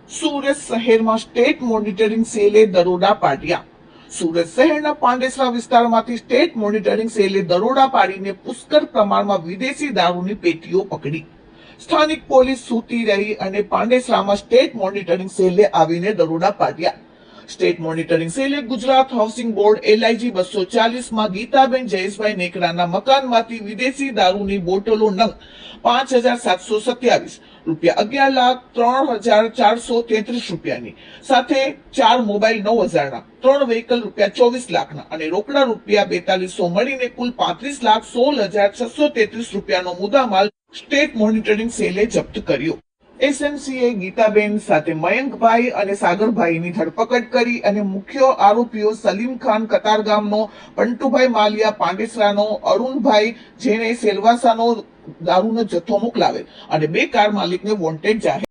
સુરત શહેરમાં state monitoring સેલે દરોડા પાડ્યા. સુરત શહેરના પાંડેસરા વિસ્તારમાંથી સ્ટેટ મોનિટરિંગ સેલે દરોડા પાડીને પુષ્કળ પ્રમાણમાં વિદેશી દારૂની પેટીઓ પકડી. સ્થાનિક પોલીસ સૂતી રહી અને પાંડેસરામાં સ્ટેટ મોનિટરિંગ સેલે આવીને દરોડા પાડ્યા. સ્ટેટ મોનિટરિંગ સેલે ગુજરાત હાઉસિંગ બોર્ડ LIG 240 માં ગીતાબેન જયેશભાઈ નેકરાના મકાનમાંથી વિદેશી દારૂની બોટલો નંગ 5,727 રૂપિયા, 11,03,433 રૂપિયાની સાથે 4 મોબાઈલ 9,000ના, 3 વ્હીકલ રૂપિયા 24 લાખના અને રોકડા રૂપિયા 4200 મળીને કુલ 35,16,633 રૂપિયાનો મુદ્દામાલ સ્ટેટ મોનિટરિંગ સેલે જપ્ત કર્યો. SMCએ ગીતાબેન સાથે મયંકભાઈ અને સાગરભાઈની ધરપકડ કરી અને મુખ્ય આરોપીઓ સલીમ ખાન કતારગામનો, પંટુભાઈ માલિયા પાંડેસરાનો, અરુણભાઈ જેને સેલવાસાનો દારૂનો જથ્થો મોકલાવેલ અને 2 કાર માલિકને વોન્ટેડ જાહેર